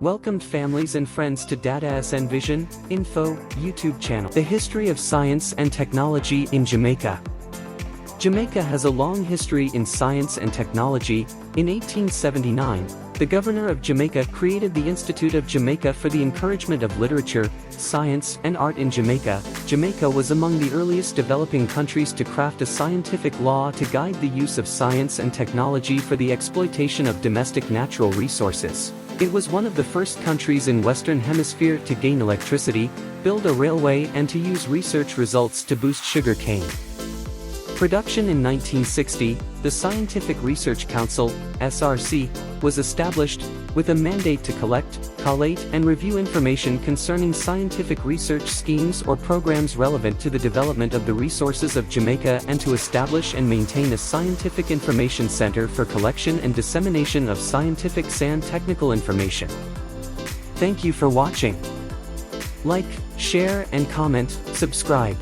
Welcomed families and friends to Data SN Vision Info YouTube channel. The history of science and technology in Jamaica. Jamaica has a long history in science and technology. In 1879, the governor of Jamaica created the Institute of Jamaica for the encouragement of literature, science, and art in Jamaica. Jamaica was among the earliest developing countries to craft a scientific law to guide the use of science and technology for the exploitation of domestic natural resources. It was one of the first countries in Western Hemisphere to gain electricity, build a railway, and to use research results to boost sugar cane production. In 1960, the Scientific Research Council, SRC, was established, with a mandate to collect, collate, and review information concerning scientific research schemes or programs relevant to the development of the resources of Jamaica and to establish and maintain a scientific information center for collection and dissemination of scientific and technical information. Thank you for watching. Like, share, and comment, subscribe.